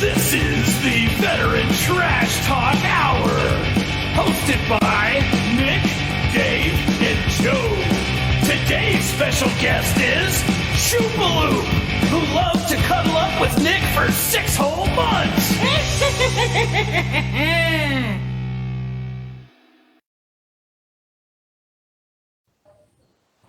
This is the Veteran Trash Talk Hour, hosted by Nick, Dave, and Joe. Today's special guest is Shoopman, who loves to cuddle up with Nick for 6 whole months.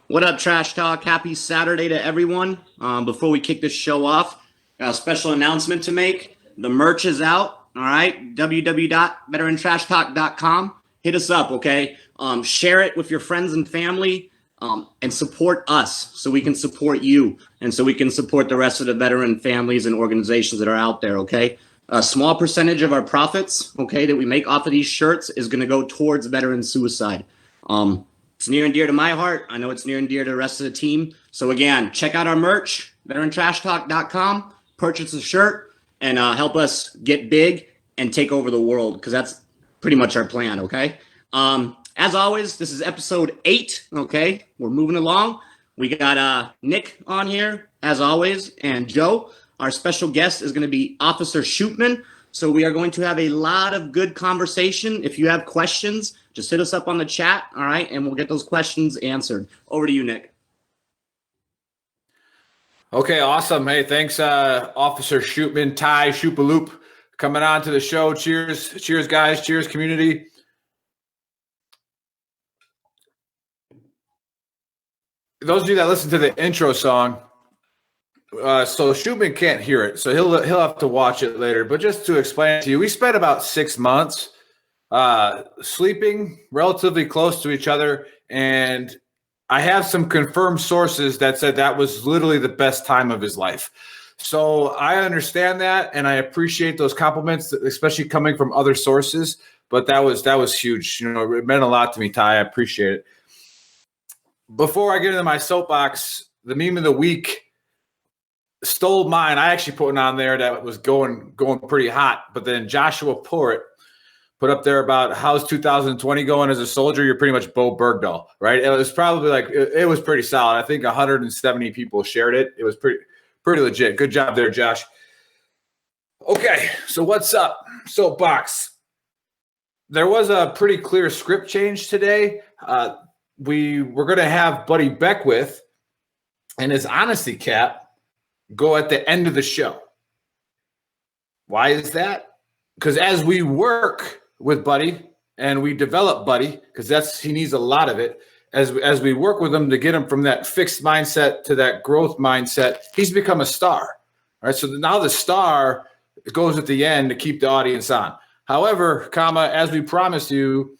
What up, Trash Talk? Happy Saturday to everyone. Before we kick this show off, got a special announcement to make. The merch is out, all right? www.veterantrashtalk.com. Hit us up, okay? Share it with your friends and family, and support us so we can support you and so we can support the rest of the veteran families and organizations that are out there, okay? A small percentage of our profits, okay, that we make off of these shirts is going to go towards veteran suicide. It's near and dear to my heart. I know it's near and dear to the rest of the team. So again, check out our merch, veterantrashtalk.com, purchase a shirt, and help us get big and take over the world, because that's pretty much our plan, okay? As always, this is episode 8, okay? We're moving along. We got Nick on here, as always, and Joe. Our special guest is going to be Officer Shoopman. So we are going to have a lot of good conversation. If you have questions, just hit us up on the chat, all right? And we'll get those questions answered. Over to you, Nick. Okay, awesome. Hey, thanks, Officer Shoopman, Ty Shoopaloop, coming on to the show. Cheers. Cheers, guys. Cheers, community. Those of you that listen to the intro song, so Shoopman can't hear it, so he'll have to watch it later. But just to explain to you, we spent about 6 months sleeping relatively close to each other, and I have some confirmed sources that said that was literally the best time of his life. So I understand that, and I appreciate those compliments, especially coming from other sources. But that was huge. You know, it meant a lot to me, Ty. I appreciate it. Before I get into my soapbox, the meme of the week stole mine. I actually put one on there that was going pretty hot, but then Joshua Port put up there about how's 2020 going as a soldier. You're pretty much Bo Bergdahl, right? It was probably like it was pretty solid. I think 170 people shared it. It was pretty legit. Good job there, Josh. Okay, so what's up? Soapbox. There was a pretty clear script change today. We were going to have Buddy Beckwith and his honesty cap go at the end of the show. Why is that? Because as we work with Buddy and we develop Buddy, because he needs a lot of it, as we work with him to get him from that fixed mindset to that growth mindset, he's become a star. All right, so now the star goes at the end to keep the audience on. However, as we promised you,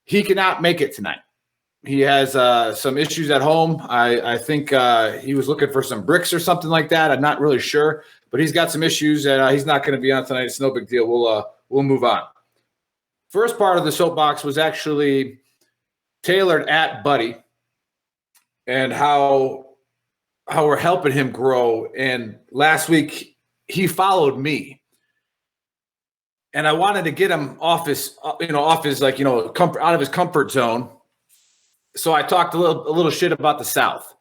he cannot make it tonight. He has some issues at home. I think he was looking for some bricks or something like that. I'm not really sure, but he's got some issues, and he's not going to be on tonight. It's no big deal. We'll move on. First part of the soapbox was actually tailored at Buddy and how we're helping him grow. And last week he followed me, and I wanted to get him off his comfort, out of his comfort zone. So I talked a little shit about the South.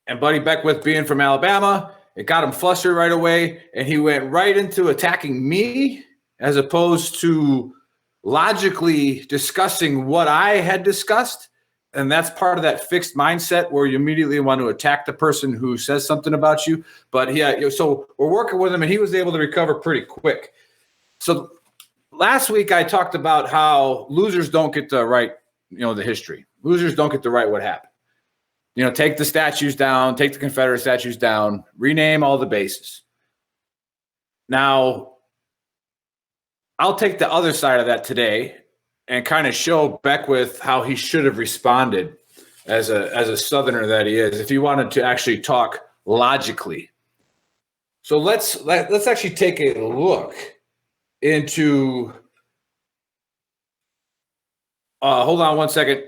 And Buddy Beckwith being from Alabama, it got him flustered right away, and he went right into attacking me as opposed to logically discussing what I had discussed. And that's part of that fixed mindset where you immediately want to attack the person who says something about you. But yeah, so we're working with him, and he was able to recover pretty quick. So last week I talked about how losers don't get the right, the history. Losers don't get to write what happened. Take the statues down, take the Confederate statues down, rename all the bases. Now, I'll take the other side of that today and kind of show Beckwith how he should have responded as a Southerner that he is, if he wanted to actually talk logically. So let's actually take a look into hold on one second.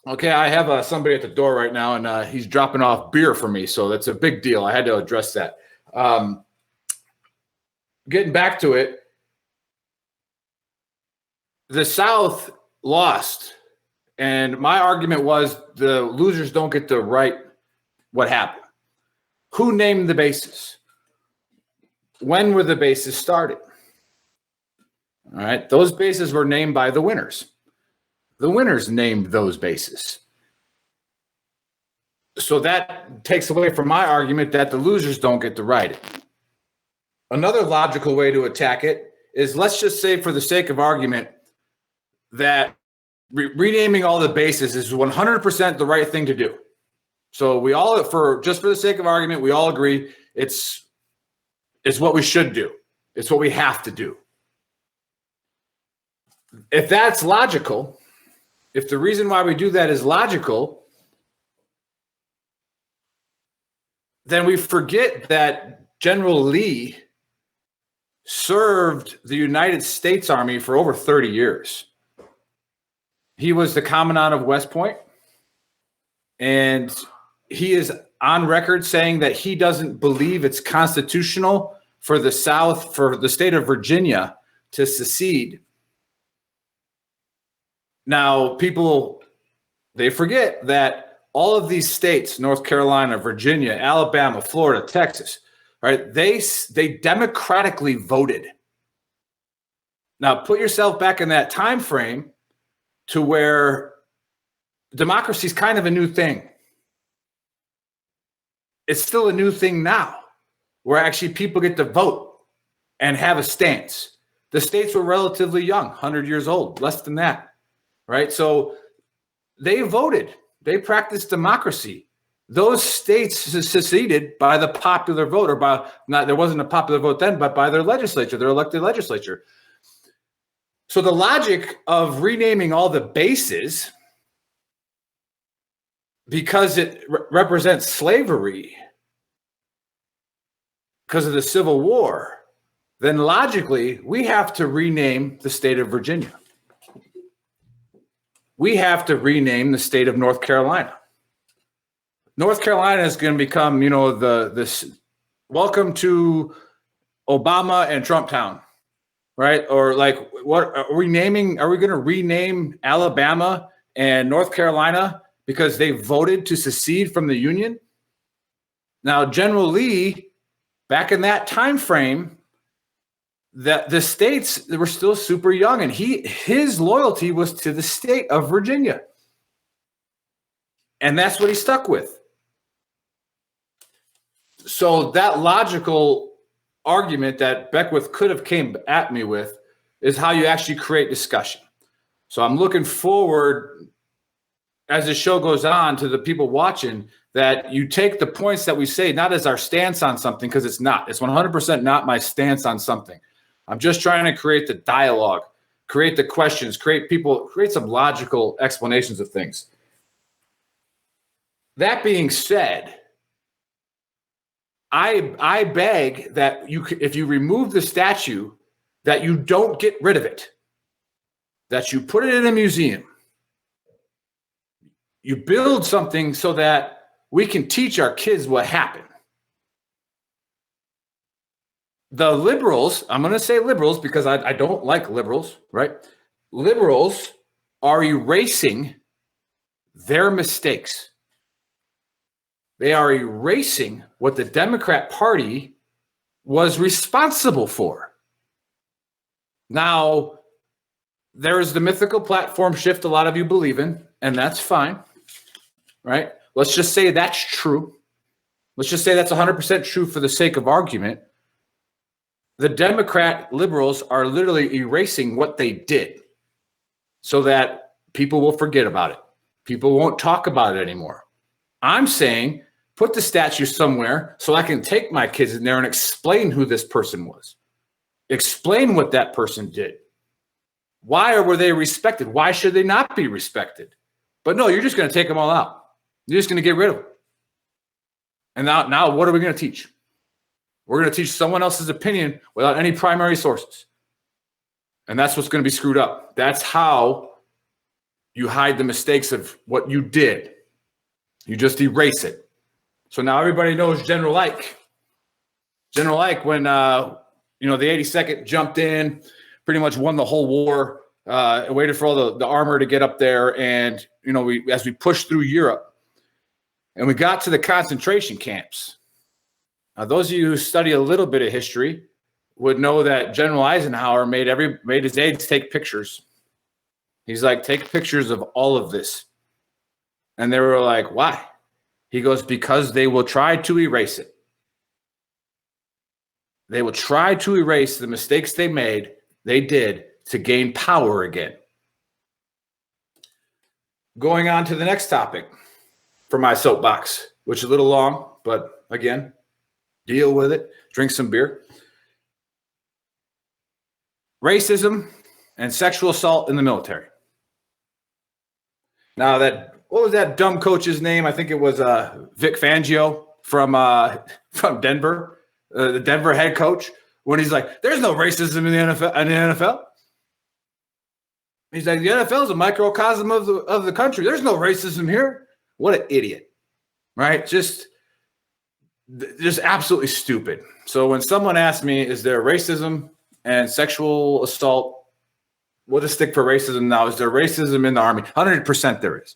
Okay, I have somebody at the door right now, and he's dropping off beer for me, so that's a big deal. I had to address that. Getting back to it, the South lost, and my argument was the losers don't get to write what happened. Who named the bases? When were the bases started? All right, those bases were named by the winners. The winners named those bases. So that takes away from my argument that the losers don't get to write it. Another logical way to attack it is, let's just say, for the sake of argument, that renaming all the bases is 100% the right thing to do. So we all, for the sake of argument, we all agree it's what we should do. It's what we have to do. If that's logical, if the reason why we do that is logical, then we forget that General Lee served the United States Army for over 30 years. He was the commandant of West Point, and he is on record saying that he doesn't believe it's constitutional for the South, for the state of Virginia, to secede. Now, people, they forget that all of these states, North Carolina, Virginia, Alabama, Florida, Texas, right? They democratically voted. Now, put yourself back in that time frame to where democracy is kind of a new thing. It's still a new thing now, where actually people get to vote and have a stance. The states were relatively young, 100 years old, less than that, right? So they voted. They practiced democracy. Those states seceded by the popular vote, or by not, there wasn't a popular vote then, but by their legislature, their elected legislature. So the logic of renaming all the bases, because it represents slavery, because of the Civil War, then logically we have to rename the state of Virginia. We have to rename the state of North Carolina. North Carolina is going to become, this welcome to Obama and Trump Town, right? Or like, what are we naming? Are we going to rename Alabama and North Carolina because they voted to secede from the Union? Now, General Lee, back in that time frame, that the states were still super young, and his loyalty was to the state of Virginia. And that's what he stuck with. So that logical argument that Beckwith could have came at me with is how you actually create discussion. So I'm looking forward, as the show goes on, to the people watching, that you take the points that we say not as our stance on something, because it's not. It's 100% not my stance on something. I'm just trying to create the dialogue, create the questions, create some logical explanations of things. That being said, I beg that if you remove the statue, that you don't get rid of it, that you put it in a museum. You build something so that we can teach our kids what happened. The liberals, I'm going to say liberals because I don't like liberals, right? Liberals are erasing their mistakes. They are erasing what the Democrat Party was responsible for. Now, there is the mythical platform shift a lot of you believe in, and that's fine, right? Let's just say that's true. Let's just say that's 100% true for the sake of argument. The Democrat liberals are literally erasing what they did so that people will forget about it. People won't talk about it anymore. I'm saying put the statue somewhere so I can take my kids in there and explain who this person was. Explain what that person did. Why were they respected? Why should they not be respected? But no, you're just going to take them all out. You're just going to get rid of them. And now what are we going to teach? We're going to teach someone else's opinion without any primary sources. And that's what's going to be screwed up. That's how you hide the mistakes of what you did. You just erase it. So now everybody knows General Ike. General Ike, when the 82nd jumped in, pretty much won the whole war, waited for all the armor to get up there. And, as we pushed through Europe and we got to the concentration camps, Now, those of you who study a little bit of history would know that General Eisenhower made his aides take pictures. He's like, take pictures of all of this. And they were like, why? He goes, because they will try to erase it. They will try to erase the mistakes they did to gain power again. Going on to the next topic for my soapbox, which is a little long, but again, deal with it, drink some beer. Racism and sexual assault in the military. Now, what was that dumb coach's name? I think it was Vic Fangio from Denver, the Denver head coach. When he's like, "There's no racism in the NFL." He's like, "The NFL is a microcosm of the country. There's no racism here." What an idiot, right? Just absolutely stupid. So when someone asks me, "Is there racism and sexual assault?" We'll just stick for racism now. Is there racism in the Army? 100% there is.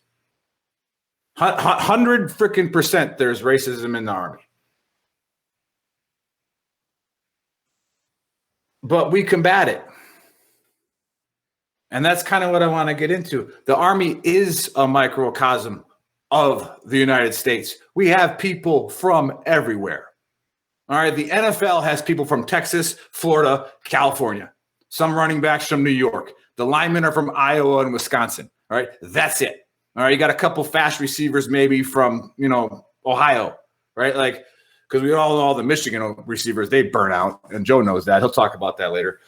100 freaking percent there's racism in the Army. But we combat it. And that's kind of what I want to get into. The Army is a microcosm of the United States. We have people from everywhere. All right. The NFL has people from Texas, Florida, California. Some running backs from New York. The linemen are from Iowa and Wisconsin. All right. That's it. All right. You got a couple fast receivers maybe from, Ohio, right? Like, because we all know all the Michigan receivers, they burn out. And Joe knows that. He'll talk about that later.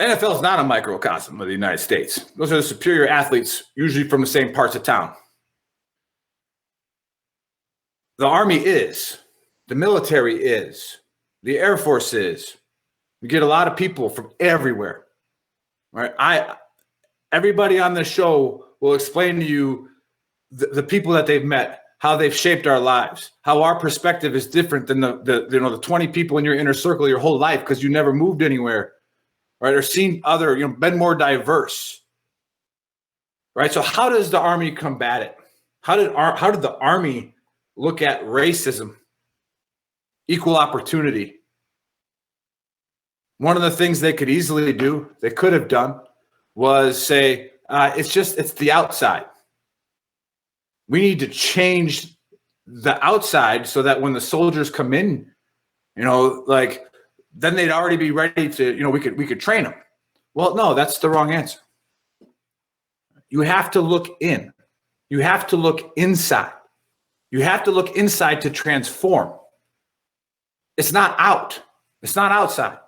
NFL is not a microcosm of the United States. Those are the superior athletes, usually from the same parts of town. The Army is. The military is. The Air Force is. We get a lot of people from everywhere. Right? Everybody on this show will explain to you the people that they've met, how they've shaped our lives, how our perspective is different than the 20 people in your inner circle your whole life because you never moved anywhere, right? Or seen other, been more diverse, right? So how does the Army combat it? How did the Army look at racism, equal opportunity? One of the things they could easily do, they could have done, was say, it's the outside. We need to change the outside so that when the soldiers come in, then they'd already be ready to, we could train them. Well, no, that's the wrong answer. You have to look in. You have to look inside. You have to look inside to transform. It's not out. It's not outside.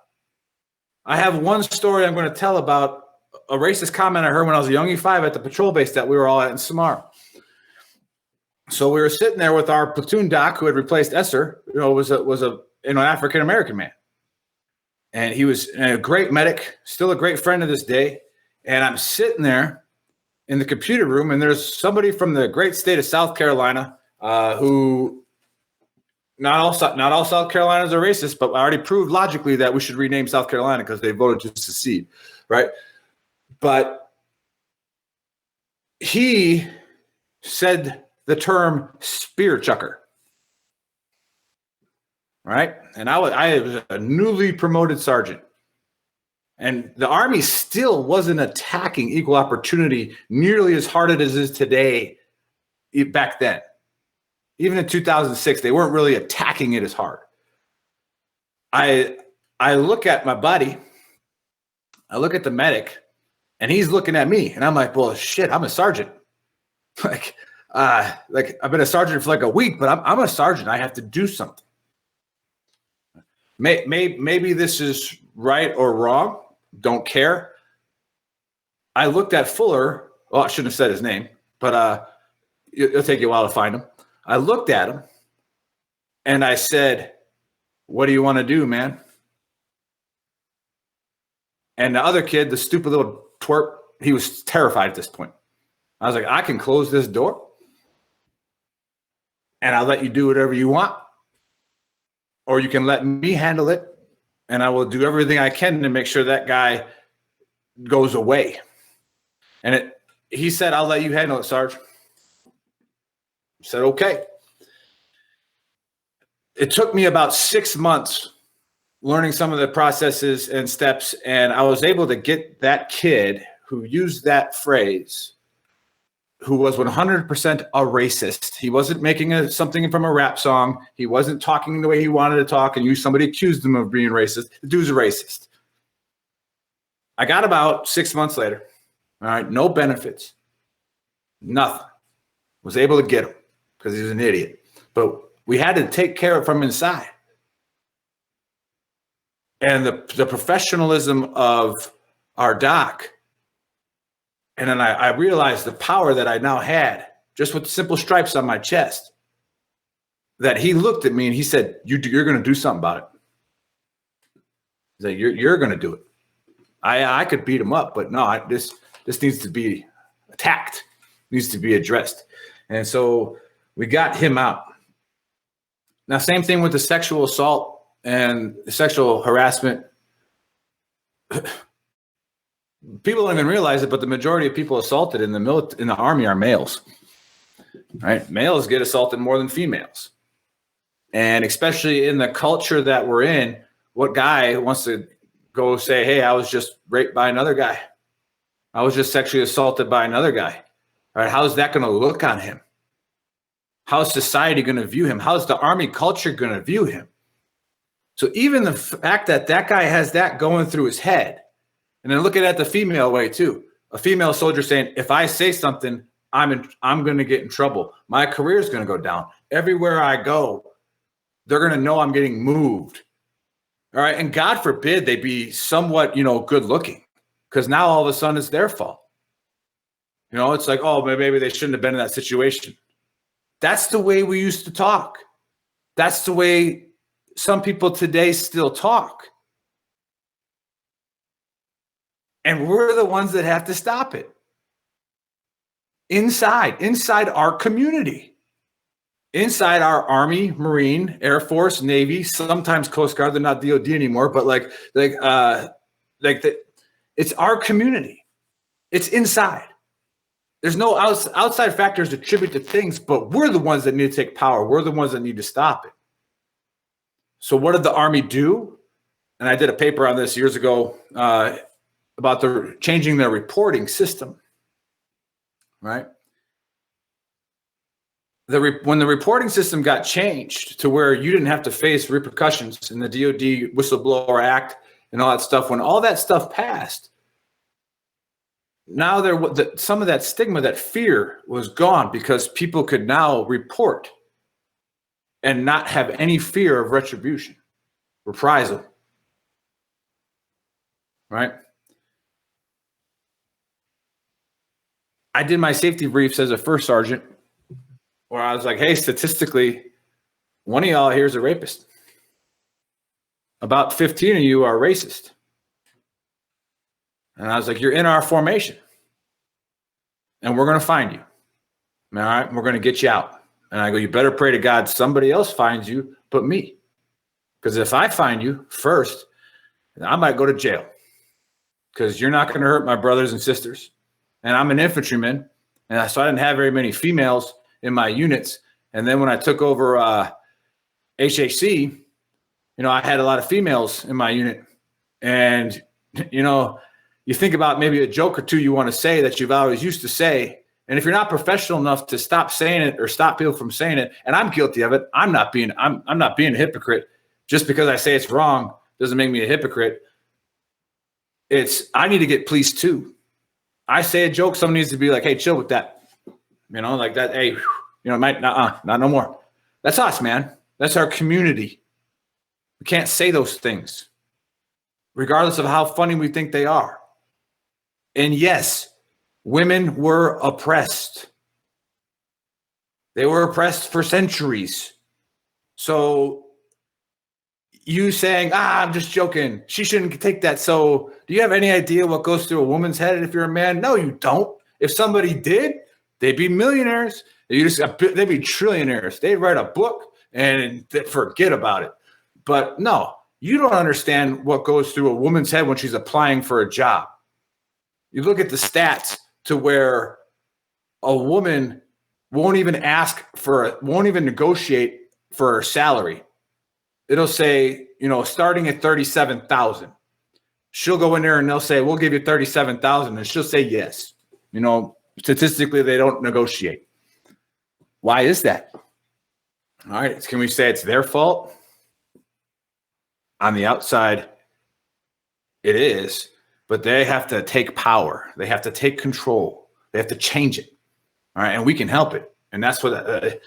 I have one story I'm going to tell about a racist comment I heard when I was a young E5 at the patrol base that we were all at in Samara. So we were sitting there with our platoon doc who had replaced Esser, was an African-American man. And he was a great medic, still a great friend to this day. And I'm sitting there in the computer room, and there's somebody from the great state of South Carolina who not all South Carolinas are racist, but I already proved logically that we should rename South Carolina because they voted to secede, right? But he said the term spear chucker, right? And I was a newly promoted sergeant. And the Army still wasn't attacking equal opportunity nearly as hard as it is today back then. Even in 2006, they weren't really attacking it as hard. I look at my buddy, I look at the medic, and he's looking at me, and I'm like, well, shit, I'm a sergeant. Like I've been a sergeant for like a week, but I'm a sergeant. I have to do something. Maybe this is right or wrong. Don't care. I looked at Fuller. Well, I shouldn't have said his name, but it'll take you a while to find him. I looked at him and I said, what do you want to do, man? And the other kid, the stupid little twerp, he was terrified at this point. I was like, I can close this door and I'll let you do whatever you want. Or you can let me handle it and I will do everything I can to make sure that guy goes away. And he said, I'll let you handle it, Sarge. I said, okay. it took me about 6 months learning some of the processes and steps, and I was able to get that kid who used that phrase, who was 100% a racist. He wasn't making something from a rap song. He wasn't talking the way he wanted to talk, and somebody accused him of being racist. The dude's a racist. I got about 6 months later, all right, no benefits, nothing. Was able to get him because he was an idiot. But we had to take care of from inside. And the professionalism of our doc. And then I realized the power that I now had just with simple stripes on my chest. That he looked at me and he said, you're going to do something about it. He's like, you're going to do it. I could beat him up, but no, this needs to be attacked, needs to be addressed. And so we got him out. Now, same thing with the sexual assault and sexual harassment. People don't even realize it, but the majority of people assaulted in the Army are males. Right? Males get assaulted more than females. And especially in the culture that we're in, what guy wants to go say, hey, I was just raped by another guy. I was just sexually assaulted by another guy. All right, how's that going to look on him? How's society going to view him? How's the Army culture going to view him? So even the fact that that guy has that going through his head, and then looking at the female way too, a female soldier saying, if I say something, I'm going to get in trouble. My career is going to go down. Everywhere I go, they're going to know I'm getting moved. All right. And God forbid they be somewhat, good looking, because now all of a sudden it's their fault. It's like, oh, maybe they shouldn't have been in that situation. That's the way we used to talk. That's the way some people today still talk. And we're the ones that have to stop it. Inside our community. Inside our Army, Marine, Air Force, Navy, sometimes Coast Guard. They're not DOD anymore, but it's our community. It's inside. There's no outside factors to attribute to things, but we're the ones that need to take power. We're the ones that need to stop it. So what did the Army do? And I did a paper on this years ago about changing their reporting system, right? When the reporting system got changed to where you didn't have to face repercussions in the DOD Whistleblower Act and all that stuff, when all that stuff passed, now some of that stigma, that fear was gone, because people could now report and not have any fear of retribution, reprisal, right? I did my safety briefs as a first sergeant, where I was like, hey, statistically, one of y'all here is a rapist. About 15 of you are racist. And I was like, you're in our formation. And we're going to find you. All right? We're going to get you out. And I go, you better pray to God somebody else finds you but me. Because if I find you first, I might go to jail. Because you're not going to hurt my brothers and sisters. And I'm an infantryman. And so I didn't have very many females in my units. And then when I took over HHC, I had a lot of females in my unit. And, you think about maybe a joke or two you want to say that you've always used to say. And if you're not professional enough to stop saying it or stop people from saying it, and I'm guilty of it, I'm not being a hypocrite. Just because I say it's wrong doesn't make me a hypocrite. I need to get policed too. I say a joke, someone needs to be like, hey, chill with that. Like that, hey, not no more. That's us, man. That's our community. We can't say those things, regardless of how funny we think they are. And yes, women were oppressed. They were oppressed for centuries. So you saying, I'm just joking, she shouldn't take that. So do you have any idea what goes through a woman's head if you're a man? No, you don't. If somebody did, they'd be millionaires. They'd be trillionaires. They'd write a book and forget about it. But no, you don't understand what goes through a woman's head when she's applying for a job. You look at the stats to where a woman won't even negotiate for her salary. it'll say, starting at 37,000. She'll go in there and they'll say, we'll give you 37,000. And she'll say yes. Statistically, they don't negotiate. Why is that? All right. Can we say it's their fault? On the outside, it is. But they have to take power. They have to take control. They have to change it. All right. And we can help it. And that's what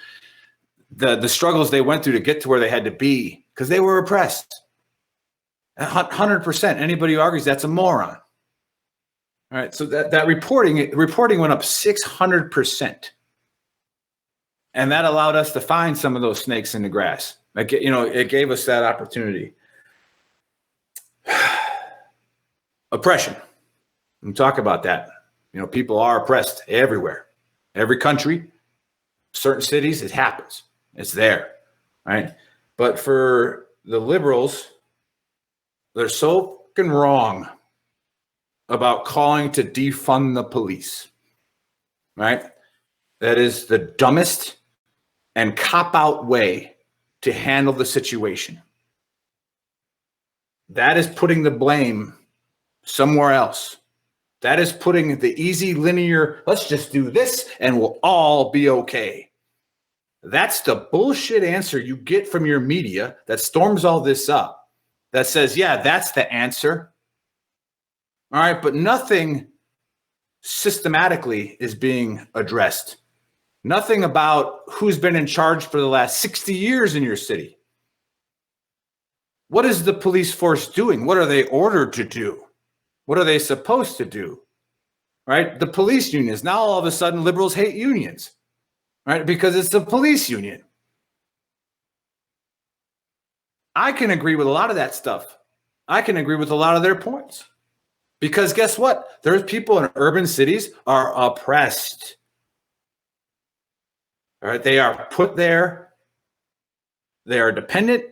the struggles they went through to get to where they had to be, because they were oppressed. 100%. Anybody who argues that's a moron. All right. So that reporting went up 600%. And that allowed us to find some of those snakes in the grass. It gave us that opportunity. Oppression. We talk about that. People are oppressed everywhere. Every country, certain cities, it happens. It's there, right? But for the liberals, they're so fucking wrong about calling to defund the police, right? That is the dumbest and cop-out way to handle the situation. That is putting the blame somewhere else. That is putting the easy, linear, let's just do this and we'll all be okay. That's the bullshit answer you get from your media that storms all this up, that says, yeah, that's the answer. All right, but nothing systematically is being addressed. Nothing about who's been in charge for the last 60 years in your city. What is the police force doing? What are they ordered to do? What are they supposed to do? Right? The police unions. Now all of a sudden liberals hate unions, right? Because it's the police union. I can agree with a lot of that stuff. I can agree with a lot of their points. Because guess what? There's people in urban cities are oppressed. All right? They are put there. They are dependent.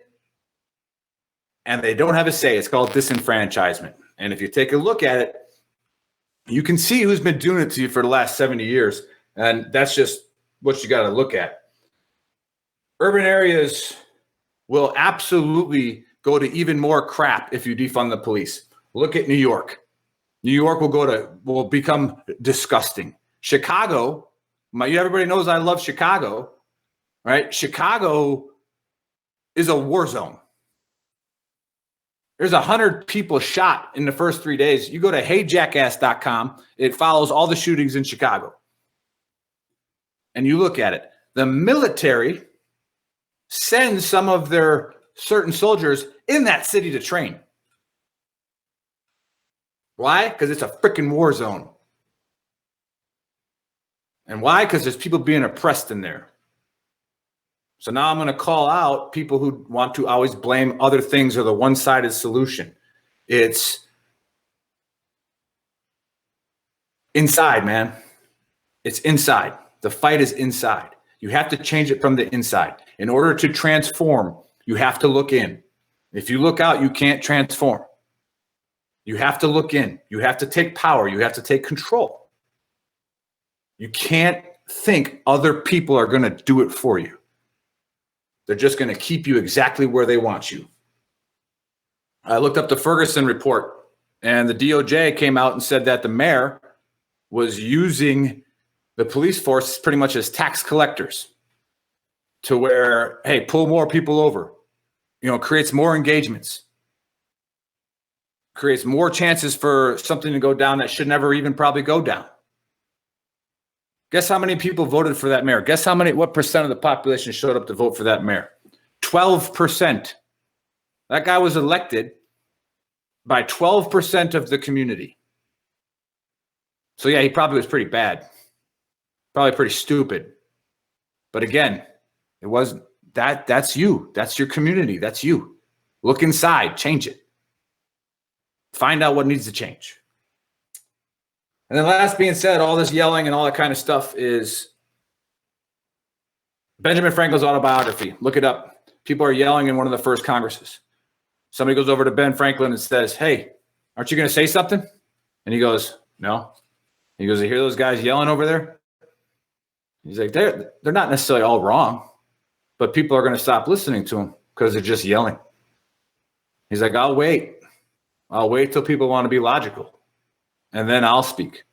And they don't have a say. It's called disenfranchisement. And if you take a look at it, you can see who's been doing it to you for the last 70 years. And that's just what you got to look at. Urban areas will absolutely go to even more crap if you defund the police. Look at New York. New York will become disgusting. Chicago, everybody knows I love Chicago, right? Chicago is a war zone. There's 100 people shot in the first 3 days. You go to heyjackass.com. It follows all the shootings in Chicago. And you look at it. The military sends some of their certain soldiers in that city to train. Why? Because it's a freaking war zone. And why? Because there's people being oppressed in there. So now I'm going to call out people who want to always blame other things or the one-sided solution. It's inside, man. It's inside. The fight is inside. You have to change it from the inside. In order to transform, you have to look in. If you look out, you can't transform. You have to look in. You have to take power. You have to take control. You can't think other people are going to do it for you. They're just going to keep you exactly where they want you. I looked up the Ferguson report, and the DOJ came out and said that the mayor was using the police force pretty much as tax collectors to where, hey, pull more people over, creates more engagements, creates more chances for something to go down that should never even probably go down. Guess how many people voted for that mayor? Guess what percent of the population showed up to vote for that mayor? 12%. That guy was elected by 12% of the community. So yeah, he probably was pretty bad. Probably pretty stupid. But again, it wasn't that's you. That's your community. That's you. Look inside, change it. Find out what needs to change. And then last being said, all this yelling and all that kind of stuff is Benjamin Franklin's autobiography. Look it up. People are yelling in one of the first Congresses. Somebody goes over to Ben Franklin and says, hey, aren't you going to say something? And he goes, no. He goes, you hear those guys yelling over there? He's like, they're not necessarily all wrong, but people are going to stop listening to them because because they're just yelling. He's like, I'll wait till people want to be logical, and then I'll speak.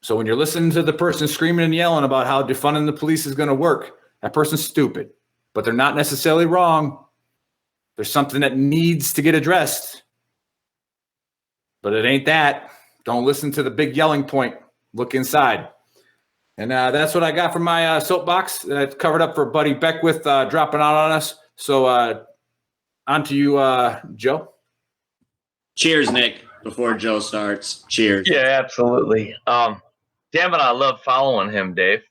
So when you're listening to the person screaming and yelling about how defunding the police is going to work, that person's stupid, but they're not necessarily wrong. There's something that needs to get addressed, but it ain't that. Don't listen to the big yelling point. Look inside. And that's what I got from my soapbox. That's covered up for Buddy Beckwith dropping out on us. So on to you, Joe. Cheers, Nick. Before Joe starts, cheers. Yeah, absolutely. Damn it, I love following him, Dave.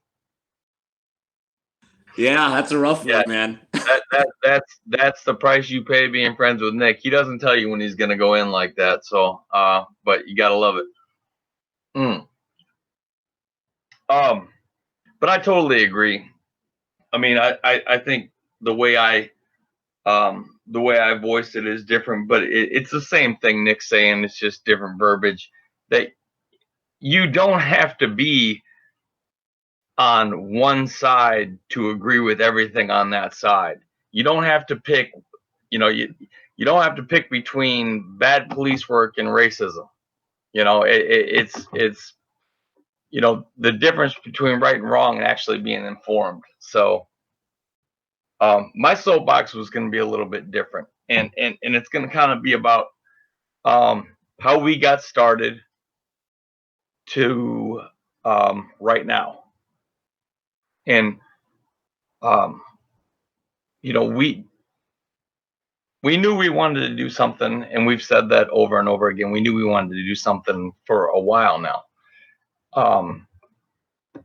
Yeah, that's a rough Yeah. one, man. That's the price you pay being friends with Nick. He doesn't tell you when he's gonna go in like that. So, but you gotta love it. But I totally agree. I mean, I think the way I voiced it is different, but it's the same thing Nick's saying. It's just different verbiage. That you don't have to be on one side to agree with everything on that side. You don't have to pick, you don't have to pick between bad police work and racism. It's the difference between right and wrong and actually being informed. So my soapbox was going to be a little bit different, and it's going to kind of be about how we got started to right now. And we knew we wanted to do something, and we've said that over and over again. We knew we wanted to do something for a while now.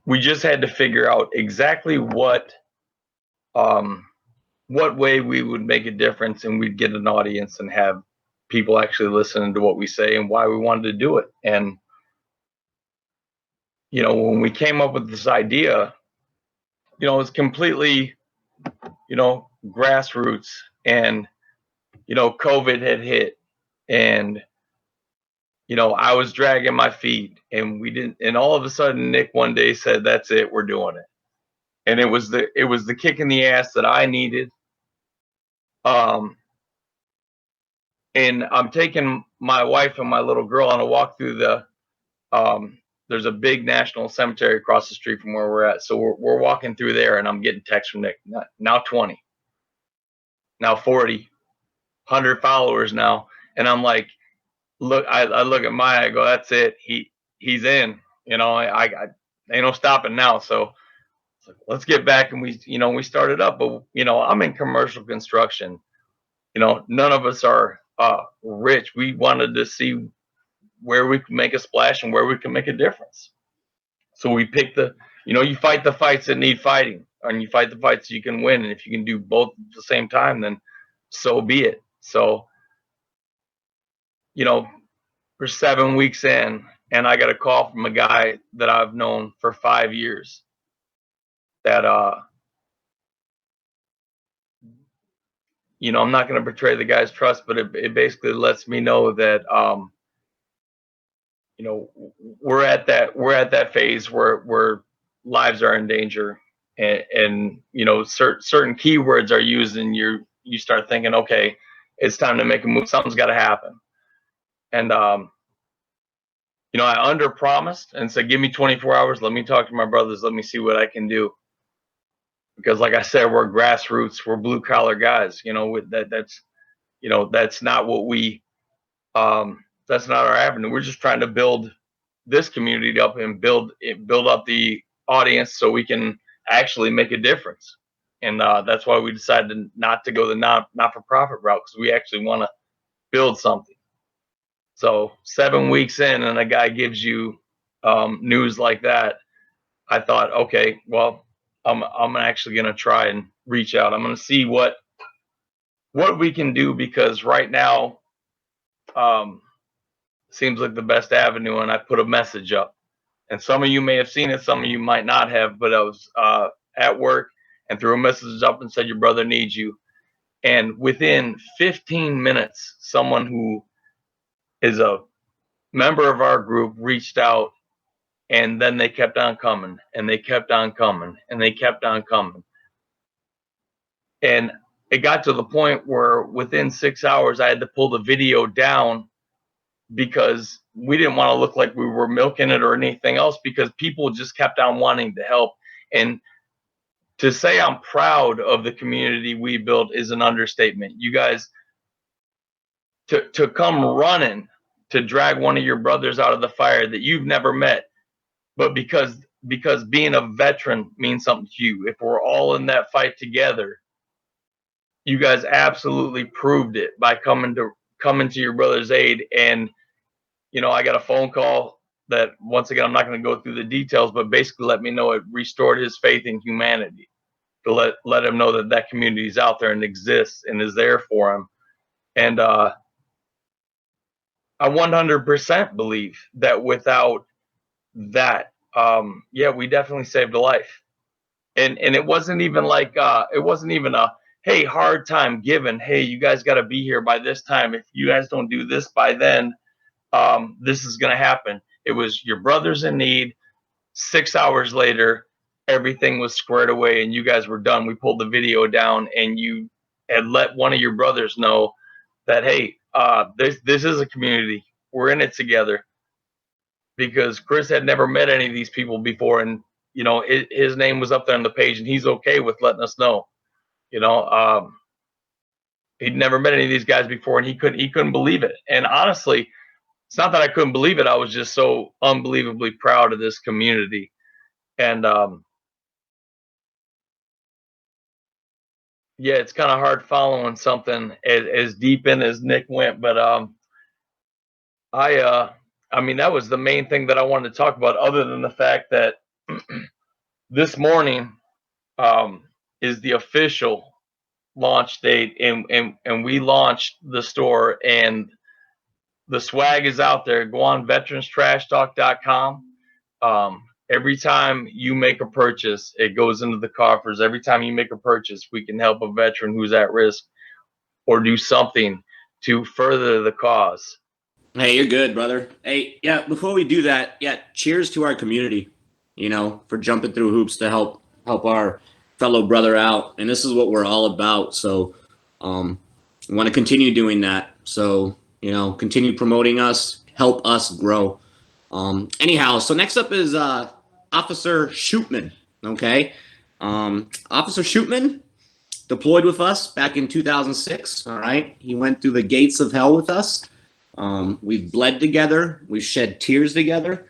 We just had to figure out exactly what way we would make a difference, and we'd get an audience and have people actually listening to what we say and why we wanted to do it. And when we came up with this idea, it was completely grassroots, and COVID had hit, and I was dragging my feet, and we didn't, and all of a sudden Nick one day said, that's it, we're doing it. And it was the kick in the ass that I needed. And I'm taking my wife and my little girl on a walk through there's a big national cemetery across the street from where we're at. So we're walking through there, and I'm getting texts from Nick. Now 20, now 40, 100 followers now. And I'm like, look, I look at Maya, I go, that's it. He's in, I ain't no stopping now. So it's like, let's get back. And we started up, but I'm in commercial construction. None of us are rich. We wanted to see where we can make a splash and where we can make a difference. So we picked you fight the fights that need fighting, and you fight the fights you can win. And if you can do both at the same time, then so be it. So, we're 7 weeks in, and I got a call from a guy that I've known for 5 years that, I'm not going to betray the guy's trust, but it basically lets me know that, we're at that phase where lives are in danger, and certain keywords are used, and you start thinking, okay, it's time to make a move. Something's got to happen. And I underpromised and said, give me 24 hours. Let me talk to my brothers. Let me see what I can do. Because like I said, we're grassroots. We're blue collar guys. That's not what we. That's not our avenue. We're just trying to build this community up and build up the audience so we can actually make a difference. And that's why we decided not to go the not-for-profit route, because we actually want to build something. So 7 weeks in, and a guy gives you news like that, I thought, okay, well, I'm actually going to try and reach out. I'm going to see what we can do, because right now seems like the best avenue. And I put a message up, and some of you may have seen it, some of you might not have, but I was at work and threw a message up and said, your brother needs you. And within 15 minutes, someone who is a member of our group reached out, and then they kept on coming, and they kept on coming, and they kept on coming. And it got to the point where within 6 hours, I had to pull the video down because we didn't want to look like we were milking it or anything else, because people just kept on wanting to help. And to say I'm proud of the community we built is an understatement. You guys, to come running to drag one of your brothers out of the fire that you've never met, but because being a veteran means something to you. If we're all in that fight together, you guys absolutely proved it by coming to your brother's aid. And I got a phone call that, once again, I'm not going to go through the details, but basically let me know it restored his faith in humanity, to let him know that that community is out there and exists and is there for him. And I 100% believe that without that, yeah, we definitely saved a life. And it wasn't even like it wasn't even a, hey, hard time given, hey, you guys got to be here by this time. If you guys don't do this by then, this is going to happen. It was your brother's in need. 6 hours later, everything was squared away and you guys were done. We pulled the video down and you had let one of your brothers know that, hey, this is a community. We're in it together. Because Chris had never met any of these people before, and his name was up there on the page, and he's okay with letting us know. He'd never met any of these guys before, and he couldn't believe it. And honestly, it's not that I couldn't believe it. I was just so unbelievably proud of this community. And yeah, it's kind of hard following something as deep in as Nick went, but I mean, that was the main thing that I wanted to talk about, other than the fact that this morning is the official launch date, and we launched the store, and the swag is out there. Go on veteranstrashtalk.com. Every time you make a purchase, it goes into the coffers. Every time you make a purchase, we can help a veteran who's at risk or do something to further the cause. Hey, you're good, brother. Hey, yeah, before we do that, yeah, cheers to our community, for jumping through hoops to help our fellow brother out. And this is what we're all about. So we want to continue doing that. So, continue promoting us, help us grow. Anyhow, so next up is Officer Shoopman. Okay. Officer Shoopman deployed with us back in 2006. All right. He went through the gates of hell with us. We've bled together. We've shed tears together.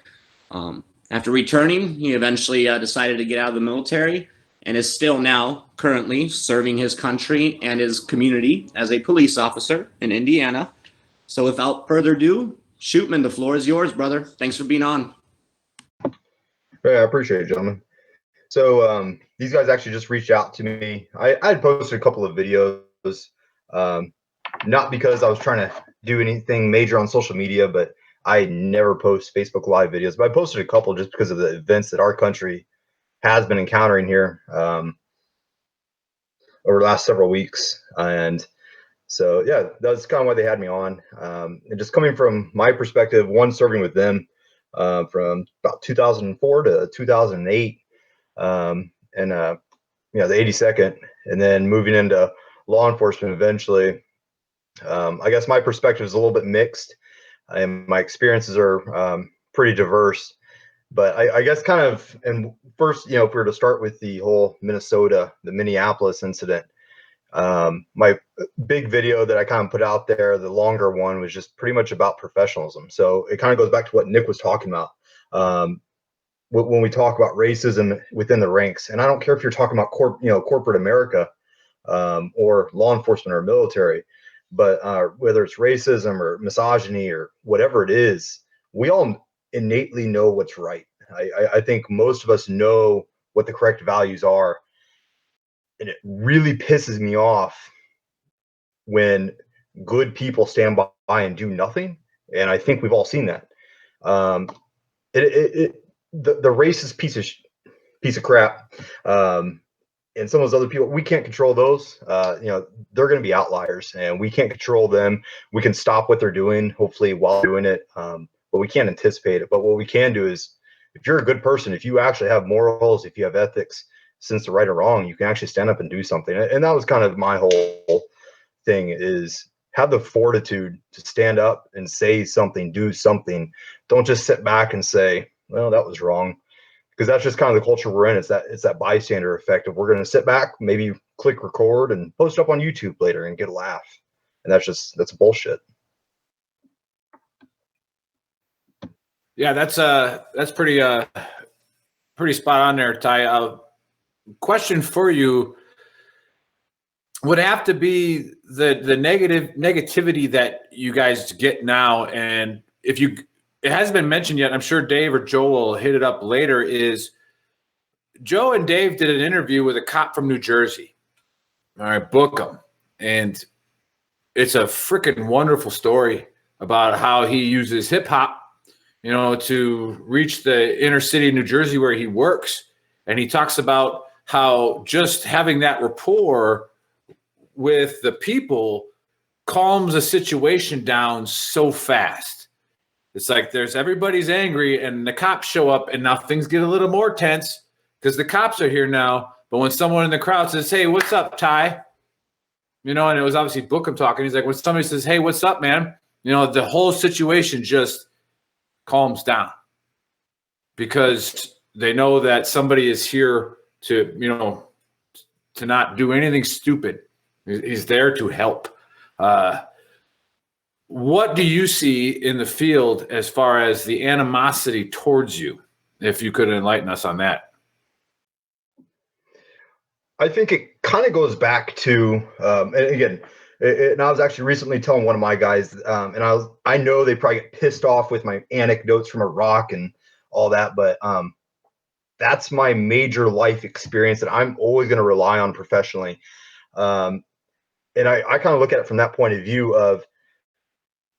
After returning, he eventually decided to get out of the military and is still now currently serving his country and his community as a police officer in Indiana. So without further ado, Shoopman, the floor is yours, brother. Thanks for being on. Yeah, I appreciate it, gentlemen. So these guys actually just reached out to me. I had posted a couple of videos, not because I was trying to do anything major on social media, but I never post Facebook Live videos. But I posted a couple just because of the events that our country has been encountering here over the last several weeks. And so, yeah, that's kind of why they had me on. And just coming from my perspective, one, serving with them from about 2004 to 2008, and the 82nd, and then moving into law enforcement eventually. I guess my perspective is a little bit mixed, and my experiences are pretty diverse. But I guess kind of, and first, if we were to start with the whole the Minneapolis incident, my big video that I kind of put out there, the longer one, was just pretty much about professionalism. So it kind of goes back to what Nick was talking about. When we talk about racism within the ranks, and I don't care if you're talking about corporate America, or law enforcement or military, but whether it's racism or misogyny or whatever it is, we all innately know what's right. I think most of us know what the correct values are, and it really pisses me off when good people stand by and do nothing. And I think we've all seen that. The racist piece of crap, and some of those other people, we can't control those. They're going to be outliers, and we can't control them. We can stop what they're doing, hopefully, while doing it, but we can't anticipate it. But what we can do is, if you're a good person, if you actually have morals, if you have ethics, sense of right or wrong, you can actually stand up and do something. And that was kind of my whole thing, is have the fortitude to stand up and say something, do something. Don't just sit back and say, well, that was wrong. Because that's just kind of the culture we're in. It's that bystander effect of, we're going to sit back, maybe click record and post up on YouTube later and get a laugh. And that's bullshit. Yeah, that's pretty spot on there, Ty. Question for you would have to be the negativity that you guys get now, and it hasn't been mentioned yet, I'm sure Dave or Joe will hit it up later, is Joe and Dave did an interview with a cop from New Jersey. All right, book him. And it's a freaking wonderful story about how he uses hip hop, to reach the inner city of New Jersey where he works. And he talks about how just having that rapport with the people calms a situation down so fast. It's like everybody's angry and the cops show up, and now things get a little more tense because the cops are here now. But when someone in the crowd says, hey, what's up, Ty? And it was obviously Bookham talking. He's like, when somebody says, hey, what's up, man? The whole situation just calms down because they know that somebody is here to not do anything stupid. He's there to help. What do you see in the field as far as the animosity towards you, if you could enlighten us on that? I think it kind of goes back to, and again, and I was actually recently telling one of my guys, and I know they probably get pissed off with my anecdotes from Iraq and all that, but that's my major life experience that I'm always going to rely on professionally. And I kind of look at it from that point of view of,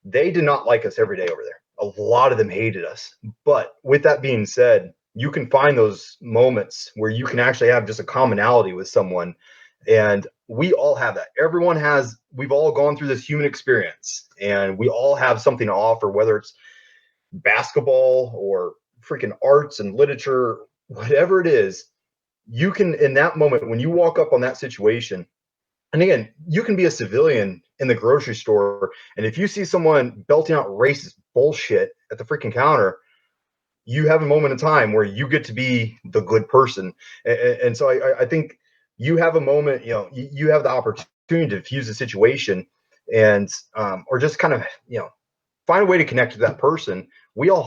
they did not like us every day over there. A lot of them hated us. But with that being said, you can find those moments where you can actually have just a commonality with someone. And we all have that. We've all gone through this human experience, and we all have something to offer, whether it's basketball or freaking arts and literature, whatever it is. You can, in that moment, when you walk up on that situation, and again, you can be a civilian in the grocery store, and if you see someone belting out racist bullshit at the freaking counter, you have a moment in time where you get to be the good person. And so I think you have a moment, you have the opportunity to diffuse the situation, and or just kind of, find a way to connect with that person. We all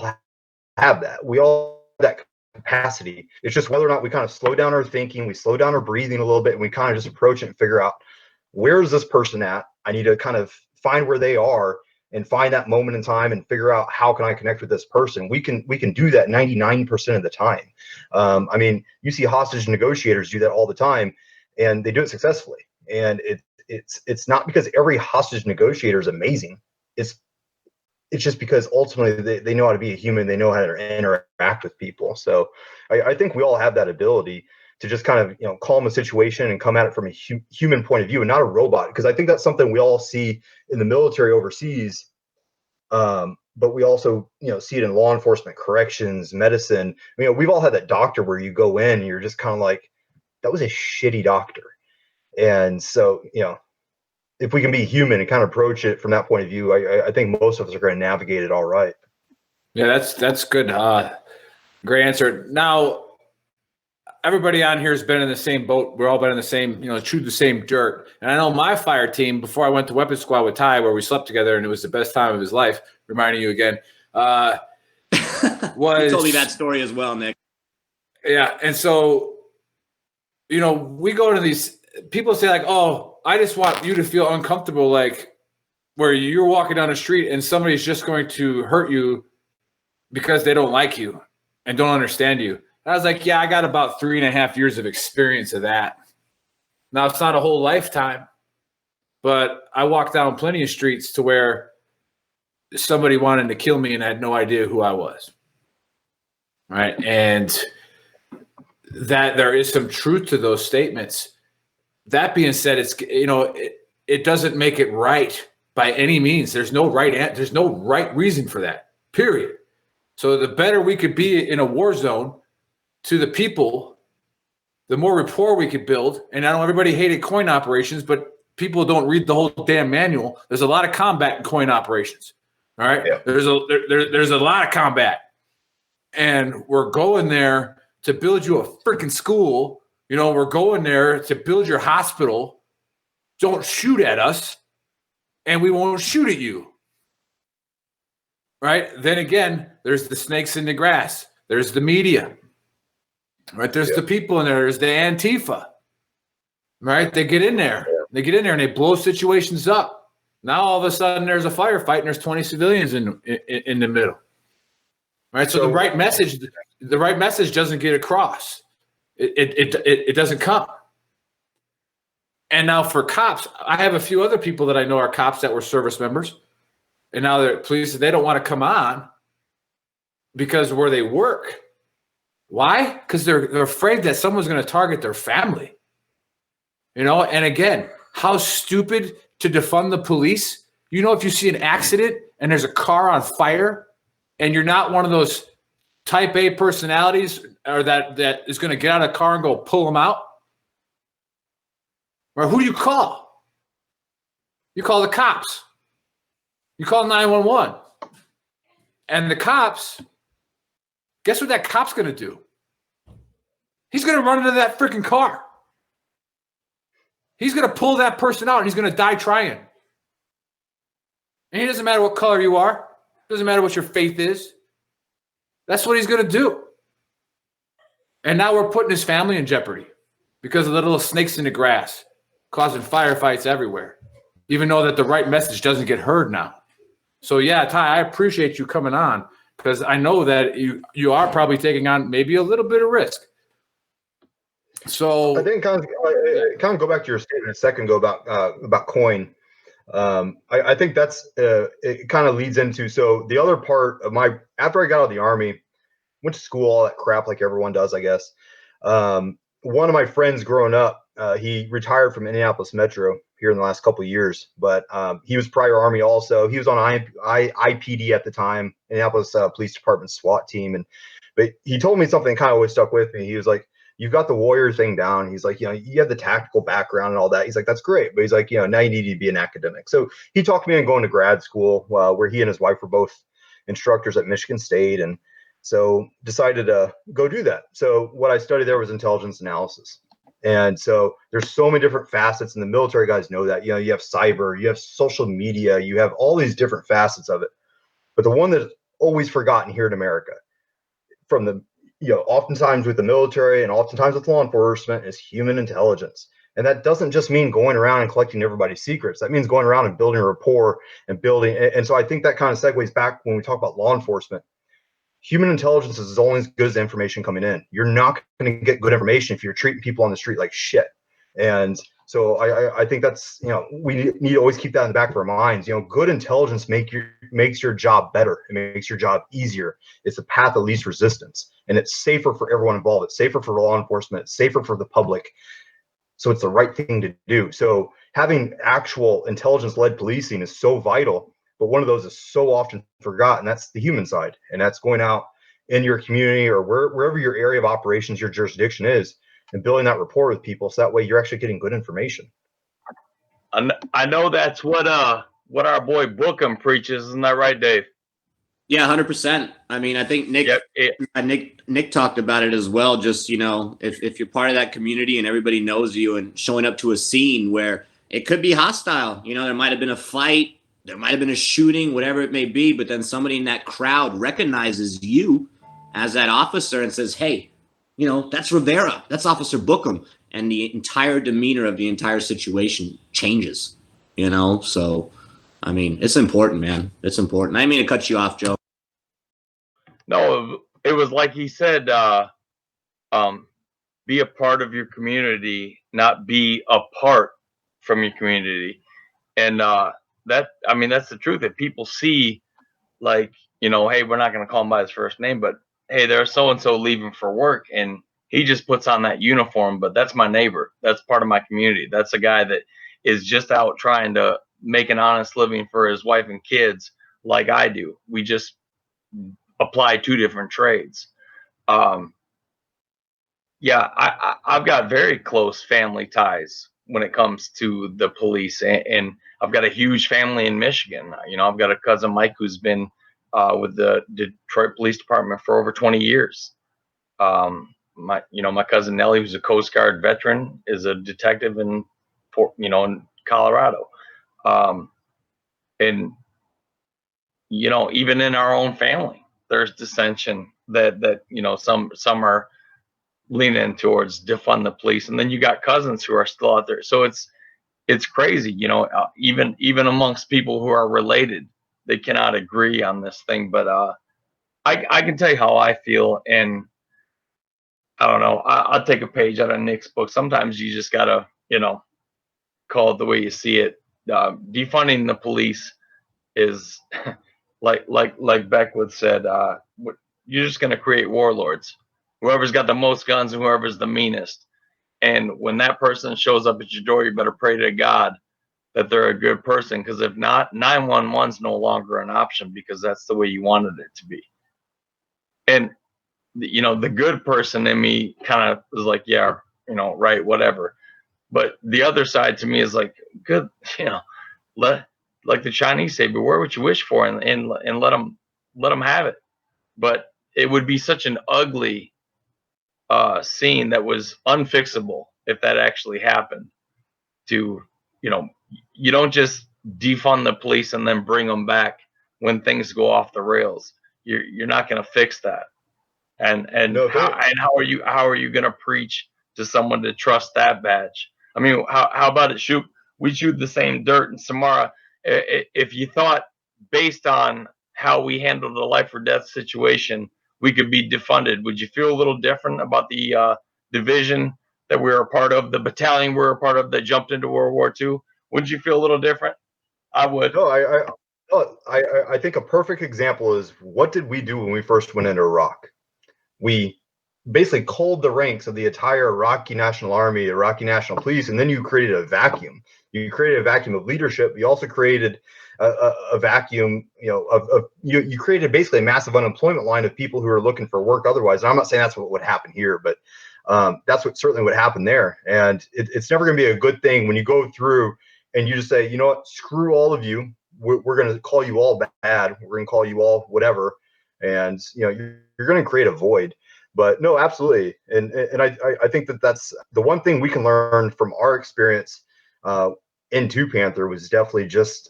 have that. We all have that capacity. It's just whether or not we kind of slow down our thinking, we slow down our breathing a little bit, and we kind of just approach it and figure out, where is this person at? I need to kind of find where they are and find that moment in time and figure out, how can I connect with this person? We can do that 99% of the time. I mean, you see hostage negotiators do that all the time, and they do it successfully. And it's not because every hostage negotiator is amazing. It's just because ultimately they know how to be a human. They know how to interact with people. So I think we all have that ability to just kind of, calm a situation and come at it from a human point of view and not a robot. Because I think that's something we all see in the military overseas. But we also, see it in law enforcement, corrections, medicine. We've all had that doctor where you go in and you're just kind of like, that was a shitty doctor. And so, if we can be human and kind of approach it from that point of view, I think most of us are going to navigate it all right. Yeah, that's good. Great answer. Now, everybody on here has been in the same boat. We're all been in the same, chewed the same dirt. And I know my fire team, before I went to Weapons Squad with Ty, where we slept together and it was the best time of his life, reminding you again, was... You told me that story as well, Nick. Yeah, and so, we go to these, people say like, oh, I just want you to feel uncomfortable, like where you're walking down the street and somebody's just going to hurt you because they don't like you and don't understand you. I was like, yeah, I got about 3.5 years of experience of that. Now, it's not a whole lifetime, but I walked down plenty of streets to where somebody wanted to kill me and I had no idea who I was. Right. And that there is some truth to those statements. That being said, it's, it doesn't make it right by any means. There's no right reason for that, period. So the better we could be in a war zone to the people, the more rapport we could build. And I know everybody hated coin operations, but people don't read the whole damn manual. There's a lot of combat in coin operations. All right. Yeah. There's a lot of combat. And we're going there to build you a freaking school. You know, we're going there to build your hospital. Don't shoot at us, and we won't shoot at you. Right? Then again, there's the snakes in the grass. There's the media. Right? There's the people in there. There's the Antifa. Right? They get in there. They get in there and they blow situations up. Now all of a sudden there's a firefight and there's 20 civilians in the middle. Right? So the right message doesn't get across. It doesn't come. And now for cops, I have a few other people that I know are cops that were service members. And now they're police, they don't want to come on because of where they work. Why? Because they're afraid that someone's going to target their family. You know, and again, how stupid to defund the police. You know, if you see an accident and there's a car on fire and you're not one of those type A personalities or that is going to get out of the car and go pull them out, or who do you call? You call the cops. You call 911. And the cops, guess what that cop's going to do? He's going to run into that freaking car. He's going to pull that person out and he's going to die trying. And it doesn't matter what color you are. It doesn't matter what your faith is. That's what he's going to do. And now we're putting his family in jeopardy because of the little snakes in the grass causing firefights everywhere, even though that the right message doesn't get heard now. So yeah, Ty, I appreciate you coming on because I know that you are probably taking on maybe a little bit of risk. So I think kind of go back to your statement a second ago about coin. I think that's it kind of leads into, so the other part of after I got out of the Army, went to school, all that crap like everyone does, I guess. One of my friends growing up, he retired from Indianapolis Metro here in the last couple of years, but he was prior Army also. He was on IPD at the time, Indianapolis Police Department SWAT team. But he told me something kind of always stuck with me. He was like, "You've got the warrior thing down." He's like, "You know, you have the tactical background and all that." He's like, "That's great." But he's like, "You know, now you need to be an academic." So he talked me into going to grad school where he and his wife were both instructors at Michigan State. And so decided to go do that. So what I studied there was intelligence analysis. And so there's so many different facets, and the military guys know that. You know, you have cyber, you have social media, you have all these different facets of it. But the one that's always forgotten here in America, from the, you know, oftentimes with the military and oftentimes with law enforcement, is human intelligence. And that doesn't just mean going around and collecting everybody's secrets. That means going around and building rapport and building. And so I think that kind of segues back when we talk about law enforcement. Human intelligence is only as good as the information coming in. You're not going to get good information if you're treating people on the street like shit. And so I think that's, you know, we need to always keep that in the back of our minds. You know, good intelligence makes your job better. It makes your job easier. It's the path of least resistance, and it's safer for everyone involved. It's safer for law enforcement. It's safer for the public. So it's the right thing to do. So having actual intelligence-led policing is so vital. But one of those is so often forgotten. That's the human side. And that's going out in your community or wherever your area of operations, your jurisdiction is, and building that rapport with people. So that way you're actually getting good information. I know that's what our boy Bookham preaches. Isn't that right, Dave? Yeah, 100%. I mean, I think Nick talked about it as well. Just, you know, if you're part of that community and everybody knows you, and showing up to a scene where it could be hostile, you know, there might have been a fight, there might have been a shooting, whatever it may be, but then somebody in that crowd recognizes you as that officer and says, "Hey, you know, that's Rivera, that's Officer Bookham," and the entire demeanor of the entire situation changes, you know? So, I mean, it's important, man. It's important. I didn't mean to cut you off, Joe. No, it was like he said, be a part of your community, not be apart from your community. And that's the truth. That people see, like, you know, hey, we're not going to call him by his first name, but hey, there's so-and-so leaving for work, and he just puts on that uniform, but that's my neighbor. That's part of my community. That's a guy that is just out trying to make an honest living for his wife and kids like I do. We just apply two different trades. Yeah, I've got very close family ties when it comes to the police, and I've got a huge family in Michigan. I've got a cousin Mike who's been with the Detroit Police Department for over 20 years. My cousin Nellie, who's a Coast Guard veteran, is a detective in in Colorado. And even in our own family, there's dissension that some are leaning towards defund the police, and then you got cousins who are still out there. So it's crazy, even amongst people who are related, they cannot agree on this thing. But I can tell you how I feel, and I don't know. I'll take a page out of Nick's book. Sometimes you just gotta, call it the way you see it. Defunding the police is like Beckwith said. You're just gonna create warlords. Whoever's got the most guns and whoever's the meanest. And when that person shows up at your door, you better pray to God that they're a good person. Because if not, 911's no longer an option because that's the way you wanted it to be. And the good person in me kind of is like, yeah, right, whatever. But the other side to me is like, good, like the Chinese say, beware what you wish for, and let them have it. But it would be such an ugly scene that was unfixable if that actually happened. You don't just defund the police and then bring them back when things go off the rails. You're not going to fix that. And No, how are you going to preach to someone to trust that badge? I mean, how about it, Shoop? We chewed the same dirt in Samara. If you thought based on how we handled the life or death situation, we could be defunded, would you feel a little different about the division that we were a part of, the battalion we were a part of that jumped into World War II? Wouldn't you feel a little different? I would. no, I think a perfect example is what did we do when we first went into Iraq? We basically culled the ranks of the entire Iraqi National Army, Iraqi National Police, and then you created a vacuum. You created a vacuum of leadership. You also created a vacuum, you created basically a massive unemployment line of people who are looking for work otherwise. And I'm not saying that's what would happen here, but that's what certainly would happen there. And it's never going to be a good thing when you go through and you just say, you know what, screw all of you. We're going to call you all bad. We're going to call you all whatever. And, you're going to create a void. But no, absolutely. And I think that's the one thing we can learn from our experience in Two Panther was definitely just,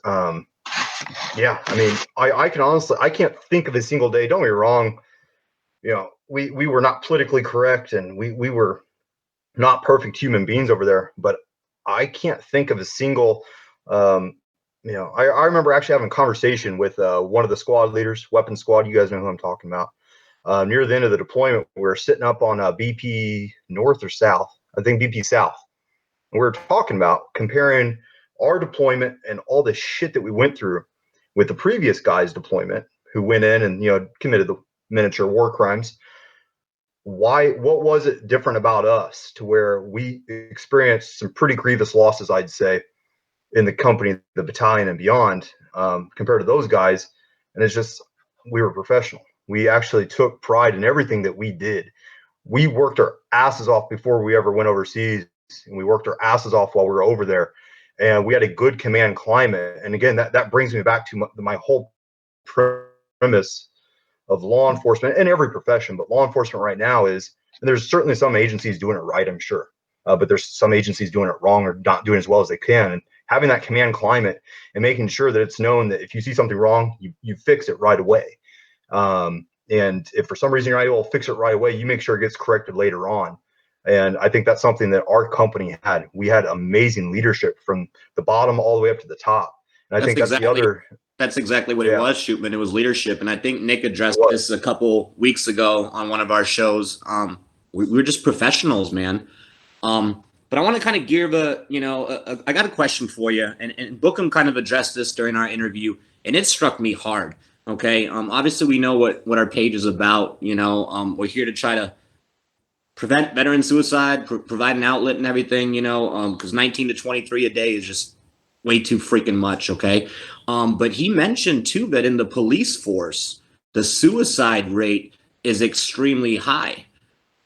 yeah, I mean, I can honestly, I can't think of a single day. Don't get me wrong. We were not politically correct and we were not perfect human beings over there, but I can't think of a single, I remember actually having a conversation with one of the squad leaders, weapons squad. You guys know who I'm talking about. Near the end of the deployment, we were sitting up on BP North or South, I think BP South. And we were talking about comparing our deployment and all the shit that we went through with the previous guy's deployment who went in and, committed the miniature war crimes. What was it different about us to where we experienced some pretty grievous losses, I'd say, in the company, the battalion and beyond, compared to those guys. And it's just, we were professional. We actually took pride in everything that we did. We worked our asses off before we ever went overseas, and we worked our asses off while we were over there. And we had a good command climate. And again, that brings me back to my whole premise of law enforcement and every profession, but law enforcement right now is, and there's certainly some agencies doing it right, I'm sure, but there's some agencies doing it wrong or not doing as well as they can. And having that command climate and making sure that it's known that if you see something wrong, you fix it right away. And if for some reason you're not able to fix it right away, you make sure it gets corrected later on. And I think that's something that our company had. We had amazing leadership from the bottom all the way up to the top. And I think that's the other. That's exactly what it was, Shoopman. It was leadership. And I think Nick addressed this a couple weeks ago on one of our shows. We're just professionals, man. But I want to kind of give I got a question for you. And Bookham kind of addressed this during our interview, and it struck me hard. Okay. Obviously we know what our page is about. We're here to try to prevent veteran suicide, provide an outlet and everything, because 19 to 23 a day is just way too freaking much. Okay. But he mentioned too that in the police force, the suicide rate is extremely high.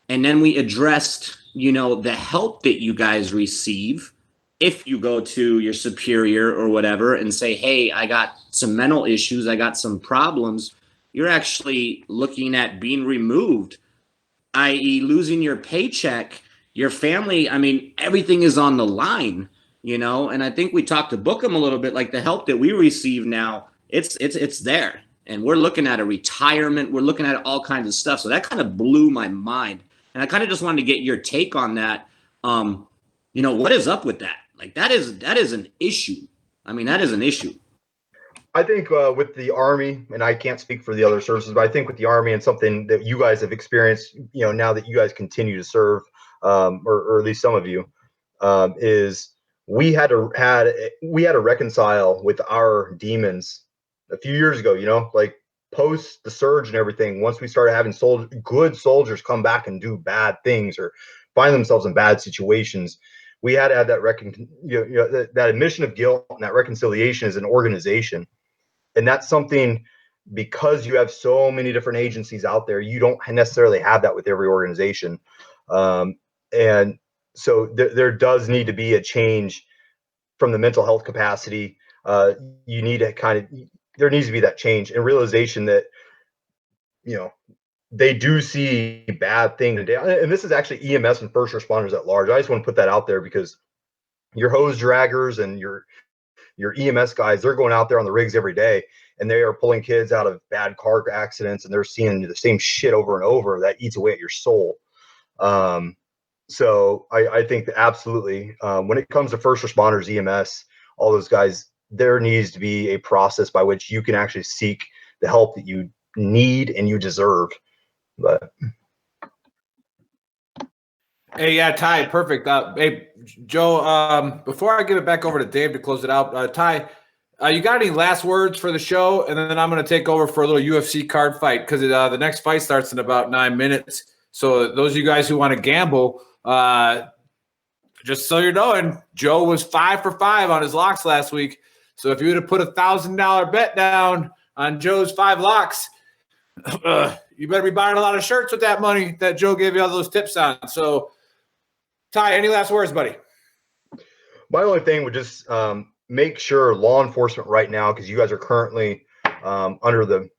And then we addressed, the help that you guys receive if you go to your superior or whatever and say, hey, I got some mental issues, I got some problems. You're actually looking at being removed, i.e., losing your paycheck, your family. I mean, everything is on the line, And I think we talked to Bookham a little bit, like the help that we receive now, it's there. And we're looking at a retirement. We're looking at all kinds of stuff. So that kind of blew my mind. And I kind of just wanted to get your take on that. What is up with that? Like that is an issue. I mean, that is an issue. I think with the Army, and I can't speak for the other services, but I think with the Army and something that you guys have experienced, now that you guys continue to serve, or at least some of you, is we had to reconcile with our demons a few years ago. Like post the surge and everything. Once we started having good soldiers come back and do bad things or find themselves in bad situations, we had to have that that admission of guilt and that reconciliation as an organization. And that's something, because you have so many different agencies out there, you don't necessarily have that with every organization. And so there does need to be a change from the mental health capacity. You need to there needs to be that change and realization that, they do see bad things today. And this is actually EMS and first responders at large. I just want to put that out there, because your hose draggers and your EMS guys, they're going out there on the rigs every day, and they are pulling kids out of bad car accidents, and they're seeing the same shit over and over that eats away at your soul. So I think that absolutely, when it comes to first responders, EMS, all those guys, there needs to be a process by which you can actually seek the help that you need and you deserve. But Hey, yeah, Ty, perfect. Hey, Joe, before I give it back over to Dave to close it out, Ty, you got any last words for the show? And then I'm going to take over for a little UFC card fight, because the next fight starts in about 9 minutes. So those of you guys who want to gamble, just so you're knowing, Joe was 5 for 5 on his locks last week. So if you would have put $1,000 bet down on Joe's 5 locks, you better be buying a lot of shirts with that money that Joe gave you all those tips on. So, Ty, any last words, buddy? My only thing would just make sure law enforcement right now, because you guys are currently under the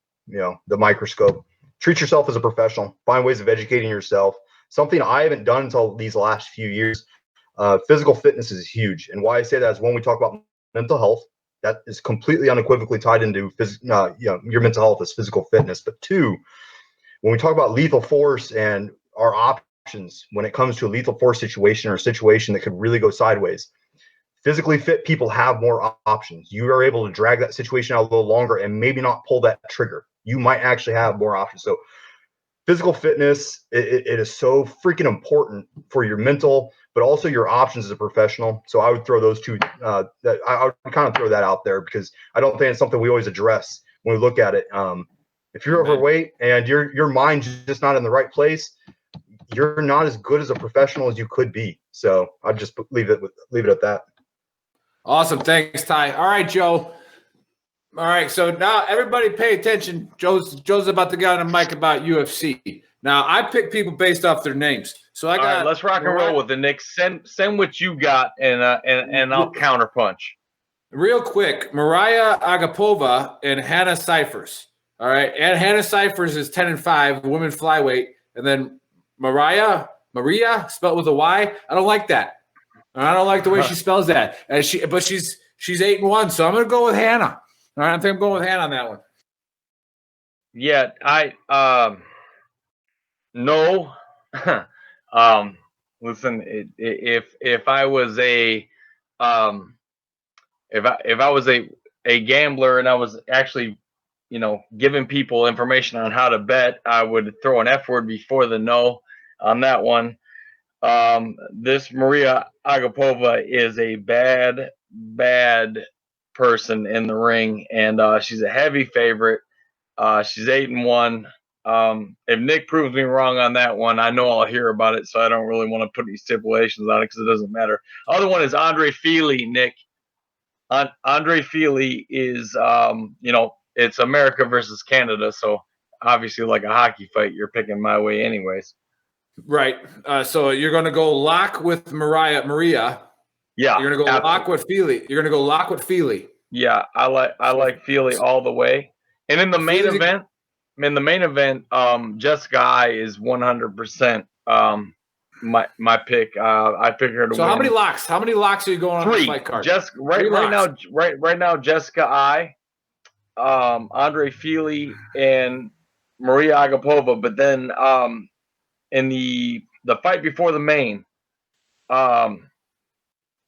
microscope, treat yourself as a professional. Find ways of educating yourself. Something I haven't done until these last few years. Physical fitness is huge, and why I say that is when we talk about mental health, that is completely unequivocally tied into your mental health is physical fitness. But 2, when we talk about lethal force and our options when it comes to a lethal force situation or a situation that could really go sideways, physically fit people have more options. You are able to drag that situation out a little longer and maybe not pull that trigger. You might actually have more options. So physical fitness, it is so freaking important for your mental, but also your options as a professional. So I would throw those two, I would kind of throw that out there, because I don't think it's something we always address when we look at it. If you're overweight and your mind's just not in the right place, you're not as good as a professional as you could be. So I'd just leave it at that. Awesome. Thanks, Ty. All right, Joe. All right, so now everybody pay attention. Joe's about to get on a mic about UFC. Now, I pick people based off their names. So I got. All right, let's rock and roll with it, Nick. Send what you got, and I'll counterpunch. Real quick, Mariah Agapova and Hannah Cyphers. All right, and Hannah Cyphers is 10-5, women flyweight, and then Maria spelled with a Y. I don't like that. I don't like the way she spells that. And she's 8-1, so I'm gonna go with Hannah. All right, I think I'm going with Hannah on that one. Yeah, no. Listen, if I was a if I was a gambler and I was actually giving people information on how to bet, I would throw an F word before the no on that one. This Maria Agapova is a bad person in the ring, and she's a heavy favorite. She's 8-1. If Nick proves me wrong on that one, I know I'll hear about it, so I don't really want to put any stipulations on it because it doesn't matter. Other one is Andre Fili, Nick. Andre Fili is, it's America versus Canada, so obviously like a hockey fight, you're picking my way anyways. Right. So you're going to go lock with Maria. Yeah. You're going to go lock with Feely. You're going to go lock with Feely. Yeah, I like Feely all the way. And in the main event, Jessica I is 100% my pick. I picked her to So win. how many locks? How many locks are you going on the fight card? Right now, Jessica I, Andre Feely, and Maria Agapova. But then in the fight before the main, let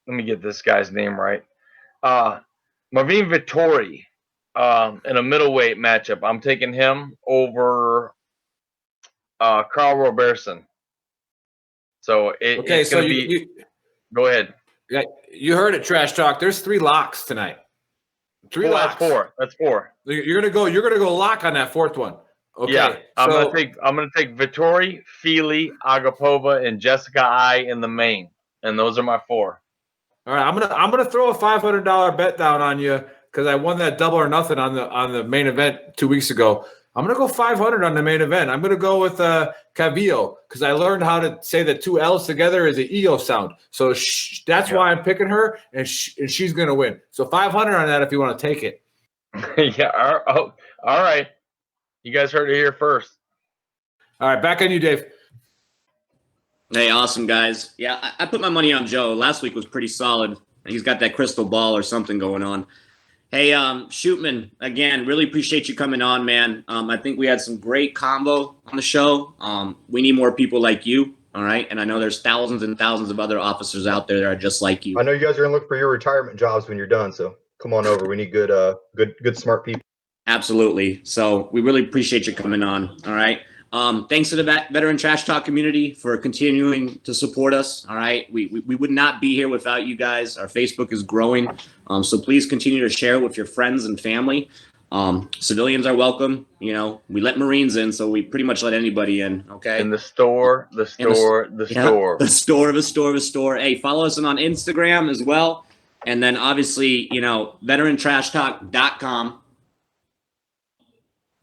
me get this guy's name right. Marvin Vittori, in a middleweight matchup. I'm taking him over Carl Roberson. So it's going to be. Go ahead. Yeah, you heard it, Trash Talk. There's 3 locks tonight. 3 locks. That's 4. You're gonna go lock on that 4th one. Okay. Yeah, I'm gonna take Vittori, Feely, Agapova, and Jessica I in the main, and those are my 4. All right, I'm gonna throw a $500 bet down on you because I won that double or nothing on the main event 2 weeks ago. I'm gonna go 500 on the main event. I'm gonna go with Cavillo because I learned how to say the 2 L's together is an EO sound. So that's why I'm picking her, and she's gonna win. So 500 on that if you want to take it. Yeah. All right. You guys heard it here first. All right, back on you, Dave. Hey, awesome, guys. Yeah, I put my money on Joe. Last week was pretty solid. He's got that crystal ball or something going on. Hey, Shoopman, again, really appreciate you coming on, man. I think we had some great combo on the show. We need more people like you, all right? And I know there's thousands and thousands of other officers out there that are just like you. I know you guys are going to look for your retirement jobs when you're done, so come on over. We need good, smart people. Absolutely. So we really appreciate you coming on, all right? Thanks to the Veteran Trash Talk community for continuing to support us. All right. We would not be here without you guys. Our Facebook is growing. So please continue to share it with your friends and family. Civilians are welcome. You know, we let Marines in, so we pretty much let anybody in. Okay. In the store. Hey, follow us on Instagram as well. And then obviously, you know, veterantrashtalk.com.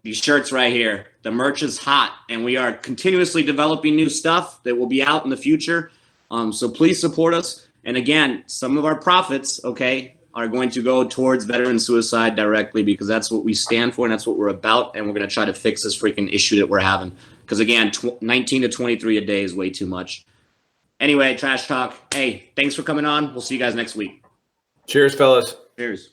These shirts right here. The merch is hot, and we are continuously developing new stuff that will be out in the future. So please support us. And again, some of our profits, okay, are going to go towards veteran suicide directly because that's what we stand for and that's what we're about. And we're going to try to fix this freaking issue that we're having. Because again, 19 to 23 a day is way too much. Anyway, Trash Talk. Hey, thanks for coming on. We'll see you guys next week. Cheers, fellas. Cheers.